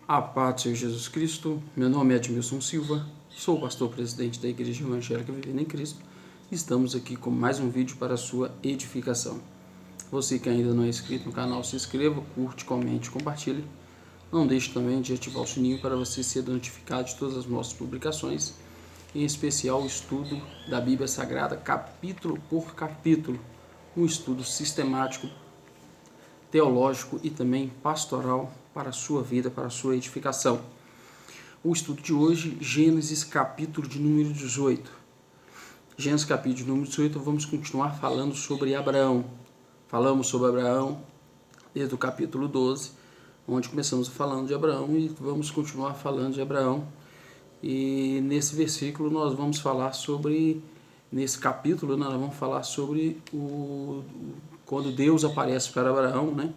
A paz do Senhor Jesus Cristo, meu nome é Edmilson Silva, sou o pastor presidente da Igreja Evangélica Vivendo em Cristo. Estamos aqui com mais um vídeo para a sua edificação. Você que ainda não é inscrito no canal, se inscreva, curte, comente, compartilhe. Não deixe também de ativar o sininho para você ser notificado de todas as nossas publicações, em especial o estudo da Bíblia Sagrada, capítulo por capítulo, um estudo sistemático, teológico e também pastoral para a sua vida, para a sua edificação. O estudo de hoje, Gênesis capítulo de número 18. Gênesis capítulo de número 18, vamos continuar falando sobre Abraão. Falamos sobre Abraão desde o capítulo 12, onde começamos falando de Abraão e vamos continuar falando de Abraão. E nesse versículo nós vamos falar sobre, nesse capítulo nós vamos falar sobre quando Deus aparece para Abraão, né?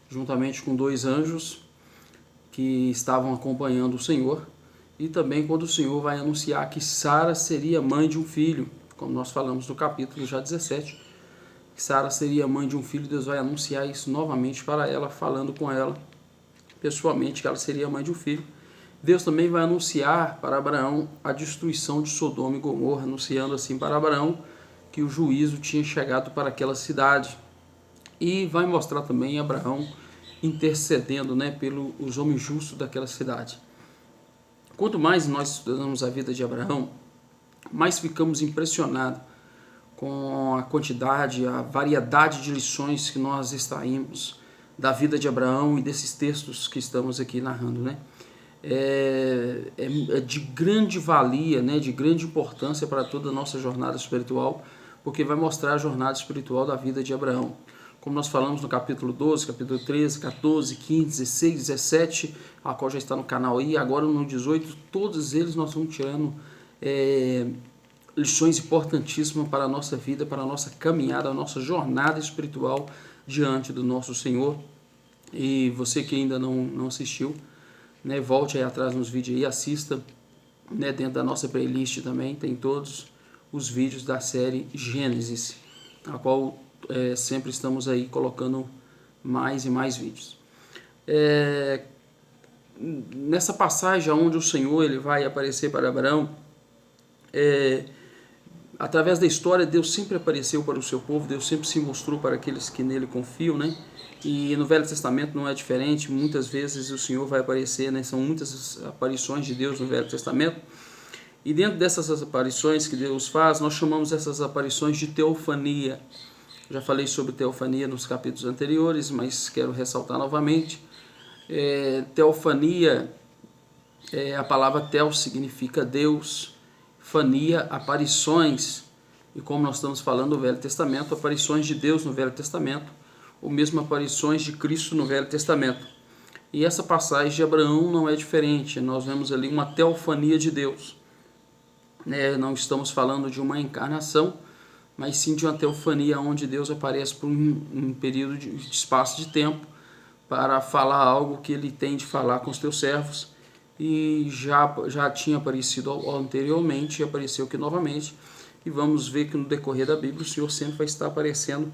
Juntamente com dois anjos que estavam acompanhando o Senhor, e também quando o Senhor vai anunciar que Sara seria mãe de um filho, como nós falamos no capítulo já 17, que Sara seria mãe de um filho. Deus vai anunciar isso novamente para ela, falando com ela pessoalmente que ela seria mãe de um filho. Deus também vai anunciar para Abraão a destruição de Sodoma e Gomorra, anunciando assim para Abraão que o juízo tinha chegado para aquela cidade, e vai mostrar também Abraão intercedendo, né, pelos homens justos daquela cidade. Quanto mais nós estudamos a vida de Abraão, mais ficamos impressionados com a quantidade, a variedade de lições que nós extraímos da vida de Abraão e desses textos que estamos aqui narrando, né? É de grande valia, né, de grande importância para toda a nossa jornada espiritual, porque vai mostrar a jornada espiritual da vida de Abraão. Como nós falamos no capítulo 12, capítulo 13, 14, 15, 16, 17, a qual já está no canal aí, agora no 18, todos eles nós vamos tirando lições importantíssimas para a nossa vida, para a nossa caminhada, a nossa jornada espiritual diante do nosso Senhor. E você que ainda não assistiu, né, volte aí atrás nos vídeos e assista, né, dentro da nossa playlist também tem todos os vídeos da série Gênesis, a qual sempre estamos aí colocando mais e mais vídeos. Nessa passagem onde o Senhor ele vai aparecer para Abraão, através da história, Deus sempre apareceu para o seu povo, Deus sempre se mostrou para aqueles que nele confiam, né? E no Velho Testamento não é diferente, muitas vezes o Senhor vai aparecer, né? São muitas aparições de Deus no Velho Testamento. E dentro dessas aparições que Deus faz, nós chamamos essas aparições de teofania. Já falei sobre teofania nos capítulos anteriores, mas quero ressaltar novamente. Teofania, a palavra tel significa Deus, fania, aparições, e como nós estamos falando no Velho Testamento, aparições de Deus no Velho Testamento, ou mesmo aparições de Cristo no Velho Testamento. E essa passagem de Abraão não é diferente, nós vemos ali uma teofania de Deus. Não estamos falando de uma encarnação, mas sim de uma teofania onde Deus aparece por um período de espaço de tempo para falar algo que ele tem de falar com os teus servos, e já tinha aparecido anteriormente e apareceu aqui novamente, e vamos ver que no decorrer da Bíblia o Senhor sempre vai estar aparecendo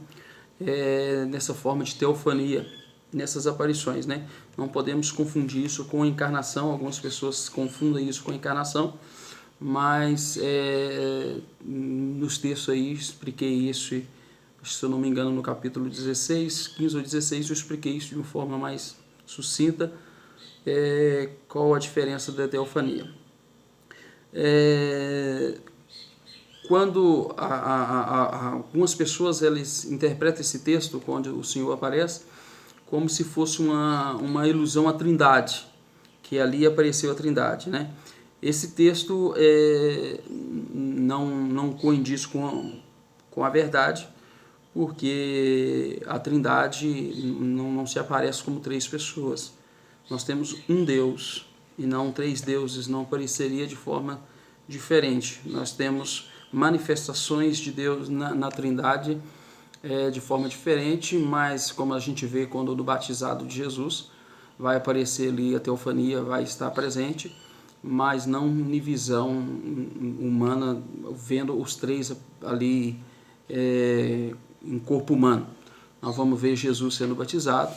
nessa forma de teofania, nessas aparições, né? Não podemos confundir isso com encarnação. Algumas pessoas confundem isso com encarnação, mas nos textos aí expliquei isso, e, se eu não me engano, no capítulo 16, 15 ou 16, eu expliquei isso de uma forma mais sucinta, qual a diferença da teofania. Quando algumas pessoas eles interpretam esse texto, quando o Senhor aparece, como se fosse uma ilusão à Trindade, que ali apareceu a Trindade, né? Esse texto não coincidiz com a verdade, porque a Trindade não se aparece como três pessoas. Nós temos um Deus e não três deuses, não apareceria de forma diferente. Nós temos manifestações de Deus na Trindade de forma diferente, mas como a gente vê quando no batizado de Jesus vai aparecer ali, a teofania vai estar presente, mas não em visão humana, vendo os três ali em corpo humano. Nós vamos ver Jesus sendo batizado,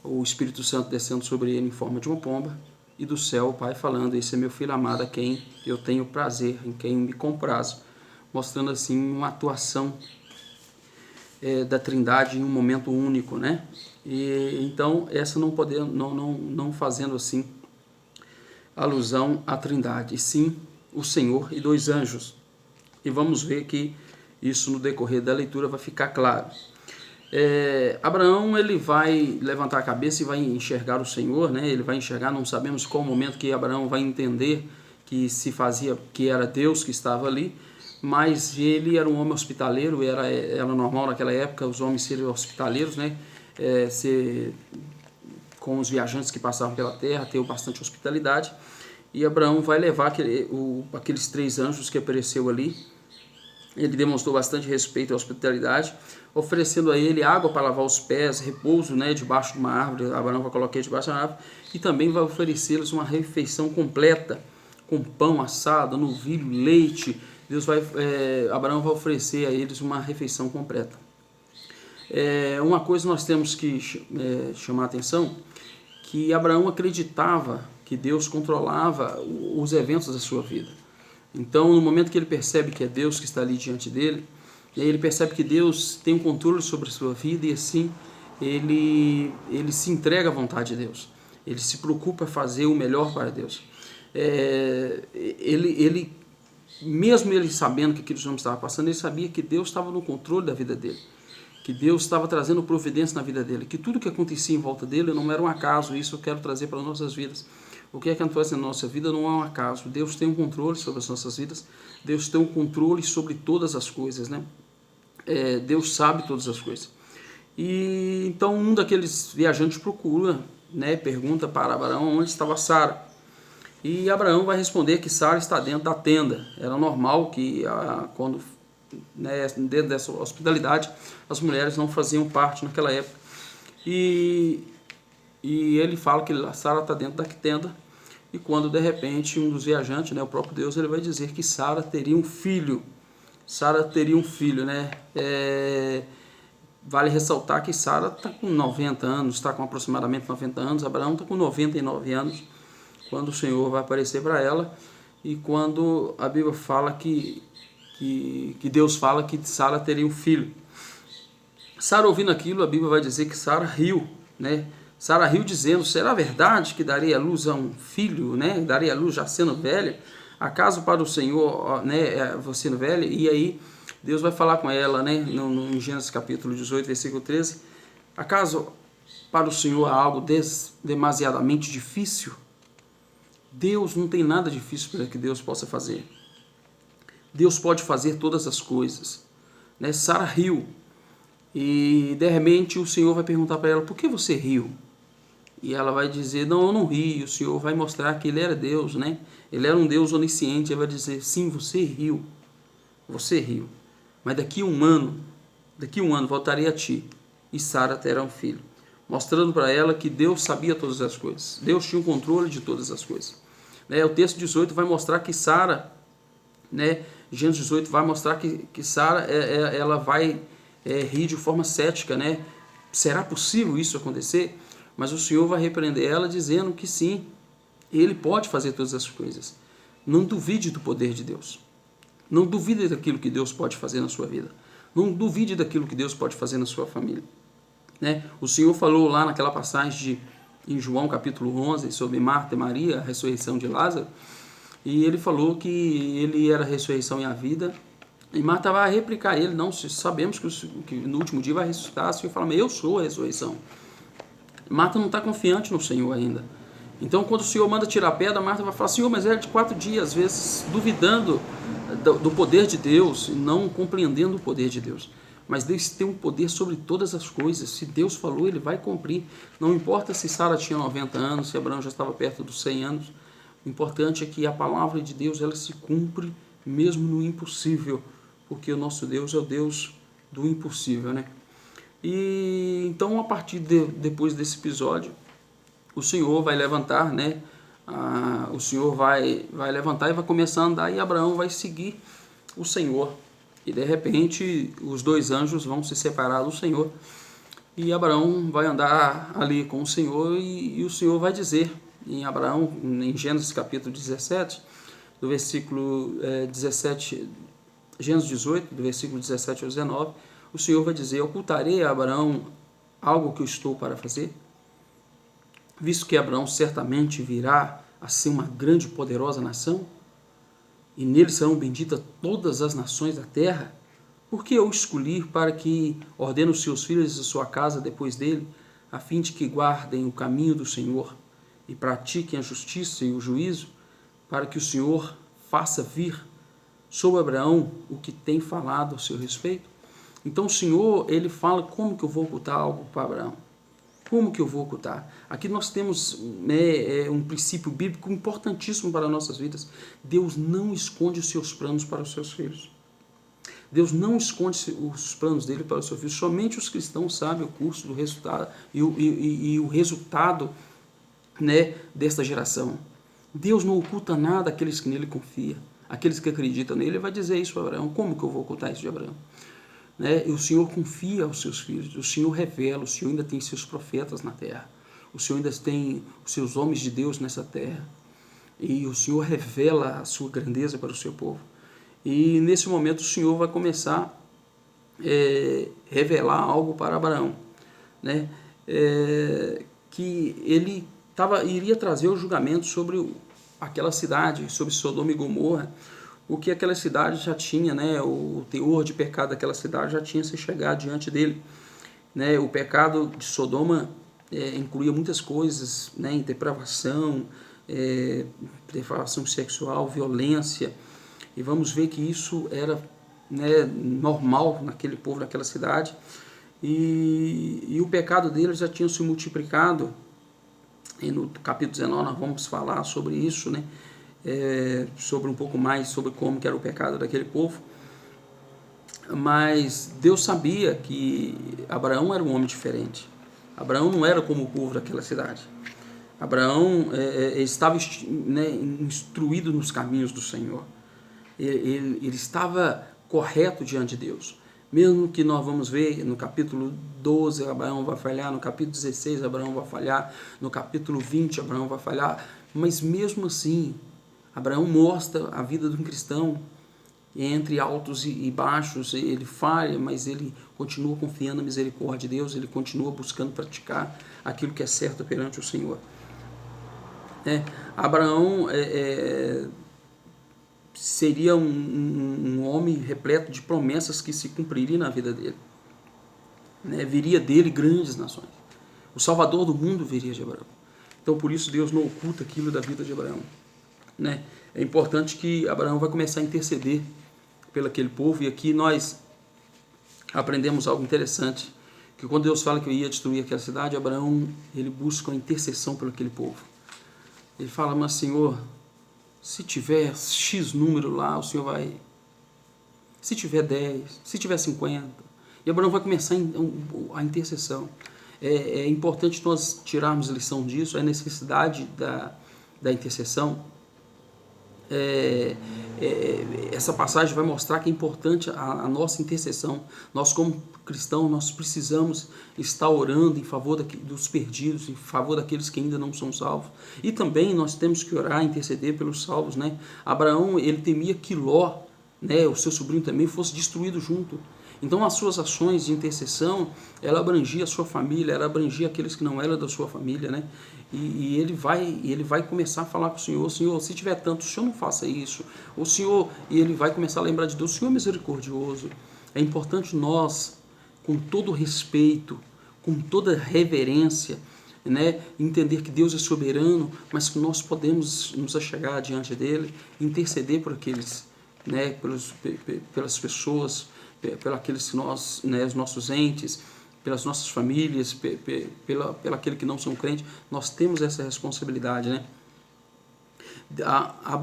o Espírito Santo descendo sobre ele em forma de uma pomba, e do céu o Pai falando: esse é meu filho amado, a quem eu tenho prazer, em quem me comprazo, mostrando assim uma atuação da Trindade em um momento único, né? E então essa não fazendo assim alusão à Trindade, e sim o Senhor e dois anjos. E vamos ver que isso no decorrer da leitura vai ficar claro. Abraão, ele vai levantar a cabeça e vai enxergar o Senhor, né? Ele vai enxergar, não sabemos qual momento que Abraão vai entender que se fazia, que era Deus que estava ali, mas ele era um homem hospitaleiro, era normal naquela época os homens serem hospitaleiros, né? Com os viajantes que passavam pela terra, ter bastante hospitalidade. E Abraão vai levar aqueles 3 anjos que apareceu ali. Ele demonstrou bastante respeito e hospitalidade, oferecendo a ele água para lavar os pés, repouso, né, debaixo de uma árvore. Abraão vai colocar debaixo da árvore, e também vai oferecer-lhes uma refeição completa, com pão assado, novilho, leite. Abraão vai oferecer a eles uma refeição completa. Uma coisa nós temos que chamar a atenção, que Abraão acreditava que Deus controlava os eventos da sua vida. Então, no momento que ele percebe que é Deus que está ali diante dele, ele percebe que Deus tem um controle sobre a sua vida, e assim ele se entrega à vontade de Deus. Ele se preocupa em fazer o melhor para Deus. Mesmo ele sabendo que aquele homem estava passando, ele sabia que Deus estava no controle da vida dele, que Deus estava trazendo providência na vida dele, que tudo que acontecia em volta dele não era um acaso. Isso eu quero trazer para as nossas vidas. O que acontece na nossa vida não é um acaso. Deus tem um controle sobre as nossas vidas. Deus tem um controle sobre todas as coisas, né? Deus sabe todas as coisas. E então um daqueles viajantes procura, né? Pergunta para Abraão onde estava Sara. E Abraão vai responder que Sara está dentro da tenda. Era normal que quando dentro dessa hospitalidade as mulheres não faziam parte naquela época. E ele fala que Sara está dentro da tenda, e quando de repente um dos viajantes, né, o próprio Deus, ele vai dizer que Sara teria um filho. Sara teria um filho, né? Vale ressaltar que Sara está com 90 anos, está com aproximadamente 90 anos, Abraão está com 99 anos, quando o Senhor vai aparecer para ela, e quando a Bíblia fala que Deus fala que Sara teria um filho. Sara, ouvindo aquilo, a Bíblia vai dizer que Sara riu, né? Sara riu dizendo: será verdade que daria a luz a um filho, né? Daria a luz já sendo velha? Acaso para o Senhor, né, você sendo velha? E aí Deus vai falar com ela, né, no Gênesis capítulo 18, versículo 13. Acaso para o Senhor há algo demasiadamente difícil? Deus não tem nada difícil para que Deus possa fazer. Deus pode fazer todas as coisas, né? Sara riu, e de repente o Senhor vai perguntar para ela: por que você riu? E ela vai dizer: não, eu não ri. E o Senhor vai mostrar que ele era Deus, né? Ele era um Deus onisciente. Ele vai dizer: sim, você riu, mas daqui a um ano voltarei a ti, e Sara terá um filho, mostrando para ela que Deus sabia todas as coisas, Deus tinha o controle de todas as coisas, né? O texto 18 vai mostrar que Sara, né, Gênesis 18 vai mostrar que Sara ela vai rir de forma cética, né? Será possível isso acontecer? Mas o Senhor vai repreender ela dizendo que sim, Ele pode fazer todas as coisas. Não duvide do poder de Deus. Não duvide daquilo que Deus pode fazer na sua vida. Não duvide daquilo que Deus pode fazer na sua família, né? O Senhor falou lá naquela passagem em João capítulo 11 sobre Marta e Maria, a ressurreição de Lázaro, e ele falou que ele era a ressurreição e a vida. E Marta vai replicar a ele: não, sabemos que no último dia vai ressuscitar. O Senhor fala: mas eu sou a ressurreição. Marta não está confiante no Senhor ainda. Então, quando o Senhor manda tirar a pedra, Marta vai falar: Senhor, mas é de 4 dias, às vezes duvidando do poder de Deus, não compreendendo o poder de Deus. Mas Deus tem um poder sobre todas as coisas. Se Deus falou, Ele vai cumprir. Não importa se Sara tinha 90 anos, se Abraão já estava perto dos 100 anos. O importante é que a palavra de Deus, ela se cumpre mesmo no impossível, porque o nosso Deus é o Deus do impossível, né? E então, a partir depois desse episódio, o Senhor vai levantar, né? O Senhor vai levantar e vai começar a andar, e Abraão vai seguir o Senhor. E de repente os 2 anjos vão se separar do Senhor, e Abraão vai andar ali com o Senhor, e o Senhor vai dizer, em Abraão, em Gênesis capítulo 17, do versículo 17, Gênesis 18, do versículo 17 ao 19, o Senhor vai dizer: ocultarei a Abraão algo que eu estou para fazer? Visto que Abraão certamente virá a ser uma grande e poderosa nação, e nele serão benditas todas as nações da terra, por que eu escolhi para que ordene os seus filhos e sua casa depois dele, a fim de que guardem o caminho do Senhor e pratiquem a justiça e o juízo, para que o Senhor faça vir sobre Abraão o que tem falado a seu respeito? Então o Senhor, ele fala: como que eu vou ocultar algo para Abraão? Como que eu vou ocultar? Aqui nós temos um princípio bíblico importantíssimo para as nossas vidas. Deus não esconde os seus planos para os seus filhos. Deus não esconde os planos dele para os seus filhos. Somente os cristãos sabem o curso do resultado e o resultado, desta geração. Deus não oculta nada àqueles que nele confiam. Aqueles que acreditam nele, ele vai dizer isso para Abraão. Como que eu vou ocultar isso de Abraão? E o Senhor confia aos seus filhos, o Senhor revela, o Senhor ainda tem seus profetas na terra, o Senhor ainda tem os seus homens de Deus nessa terra, e o Senhor revela a sua grandeza para o seu povo. E nesse momento o Senhor vai começar a revelar algo para Abraão, que ele iria trazer o julgamento sobre aquela cidade, sobre Sodoma e Gomorra, porque aquela cidade já tinha, o teor de pecado daquela cidade já tinha se chegado diante dele. O pecado de Sodoma incluía muitas coisas, depravação sexual, violência, e vamos ver que isso era normal naquele povo, naquela cidade, e o pecado deles já tinha se multiplicado. E no capítulo 19 nós vamos falar sobre isso, sobre um pouco mais sobre como que era o pecado daquele povo. Mas Deus sabia que Abraão era um homem diferente. Abraão não era como o povo daquela cidade. Abraão estava instruído nos caminhos do Senhor. Ele estava correto diante de Deus. Mesmo que nós vamos ver no capítulo 12 Abraão vai falhar, no capítulo 16 Abraão vai falhar, no capítulo 20 Abraão vai falhar, mas mesmo assim Abraão mostra a vida de um cristão entre altos e baixos. Ele falha, mas ele continua confiando na misericórdia de Deus, ele continua buscando praticar aquilo que é certo perante o Senhor. Abraão seria um homem repleto de promessas que se cumpririam na vida dele. Viria dele grandes nações. O Salvador do mundo viria de Abraão. Então por isso Deus não oculta aquilo da vida de Abraão. É importante que Abraão vai começar a interceder pelo aquele povo, e aqui nós aprendemos algo interessante, que quando Deus fala que eu ia destruir aquela cidade, Abraão ele busca uma intercessão pelo aquele povo. Ele fala: mas Senhor, se tiver X número lá, o Senhor vai... Se tiver 10, se tiver 50... E Abraão vai começar a intercessão. É importante nós tirarmos lição disso, a necessidade da intercessão. Essa passagem vai mostrar que é importante a nossa intercessão. Nós como cristãos, nós precisamos estar orando em favor dos perdidos, em favor daqueles que ainda não são salvos. E também nós temos que orar, interceder pelos salvos. Abraão, ele temia que Ló, o seu sobrinho também, fosse destruído junto. Então as suas ações de intercessão, ela abrangia a sua família, ela abrangia aqueles que não eram da sua família, E ele vai começar a falar com o Senhor: Senhor, se tiver tanto, o Senhor não faça isso. O Senhor, e ele vai começar a lembrar de Deus: o Senhor é misericordioso. É importante nós, com todo respeito, com toda reverência, entender que Deus é soberano, mas que nós podemos nos achegar diante dele, interceder por aqueles, pelas pessoas, pelos aqueles que nós, os nossos entes, pelas nossas famílias, pelo aquele que não são crentes. Nós temos essa responsabilidade.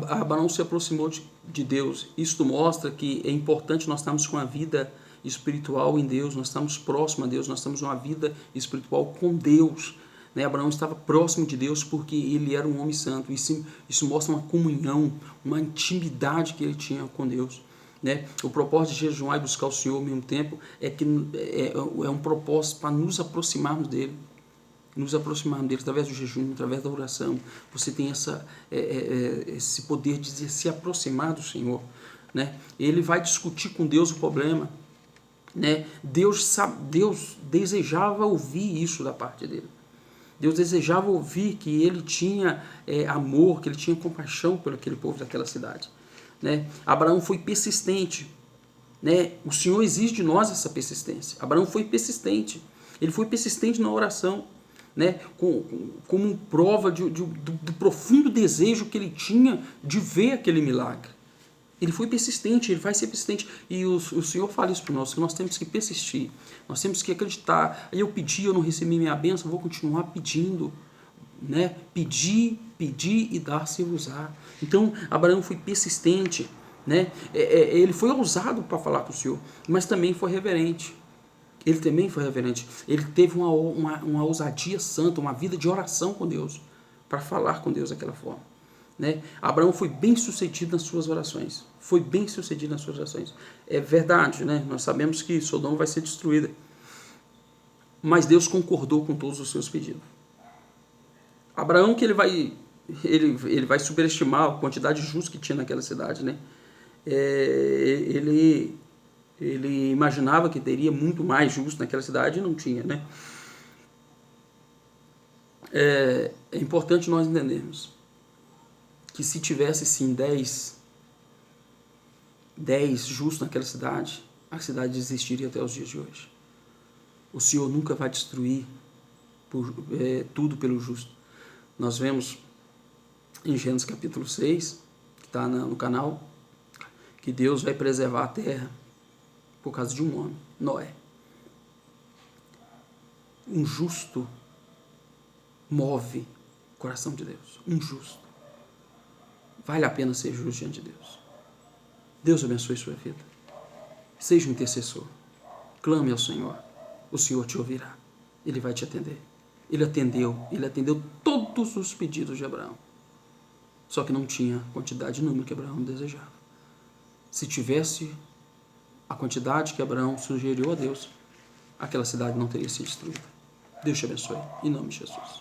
Abraão se aproximou de Deus. Isto mostra que é importante nós estarmos com a vida espiritual em Deus, nós estamos próximos a Deus, nós estamos uma vida espiritual com Deus. Abraão estava próximo de Deus porque ele era um homem santo. Isso mostra uma comunhão, uma intimidade que ele tinha com Deus. O propósito de jejuar e buscar o Senhor ao mesmo tempo é um propósito para nos aproximarmos dele. nos aproximarmos dele através do jejum, através da oração, você tem esse poder de se aproximar do Senhor, né? Ele vai discutir com Deus o problema, né? Deus desejava ouvir isso da parte dele. Deus desejava ouvir que ele tinha amor, que ele tinha compaixão por aquele povo daquela cidade, né? Abraão foi persistente, né? O Senhor exige de nós essa persistência. Abraão foi persistente. Ele foi persistente na oração, né? Como prova do profundo desejo que ele tinha de ver aquele milagre. Ele foi persistente, ele vai ser persistente. E o Senhor fala isso para nós, que nós temos que persistir. Nós temos que acreditar. Aí eu pedi, eu não recebi minha bênção, vou continuar pedindo, né? Pedir e dar-se-vos-á. Então, Abraão foi persistente, né? Ele foi ousado para falar com o Senhor, mas também foi reverente. Ele também foi reverente. Ele teve uma ousadia santa, uma vida de oração com Deus, para falar com Deus daquela forma, né? Abraão foi bem sucedido nas suas orações. Foi bem sucedido nas suas orações. É verdade, né? Nós sabemos que Sodoma vai ser destruída. Mas Deus concordou com todos os seus pedidos. Abraão, que ele vai superestimar a quantidade de justos que tinha naquela cidade, né? Ele imaginava que teria muito mais justos naquela cidade e não tinha, né? É importante nós entendermos que se tivesse sim 10 justos naquela cidade, a cidade existiria até os dias de hoje. O Senhor nunca vai destruir tudo pelo justo. Nós vemos em Gênesis capítulo 6, que está no canal, que Deus vai preservar a terra por causa de um homem, Noé. Um justo move o coração de Deus. Um justo. Vale a pena ser justo diante de Deus. Deus abençoe sua vida. Seja um intercessor. Clame ao Senhor. O Senhor te ouvirá. Ele vai te atender. Ele atendeu todos os pedidos de Abraão. Só que não tinha a quantidade de número que Abraão desejava. Se tivesse a quantidade que Abraão sugeriu a Deus, aquela cidade não teria sido destruída. Deus te abençoe. Em nome de Jesus.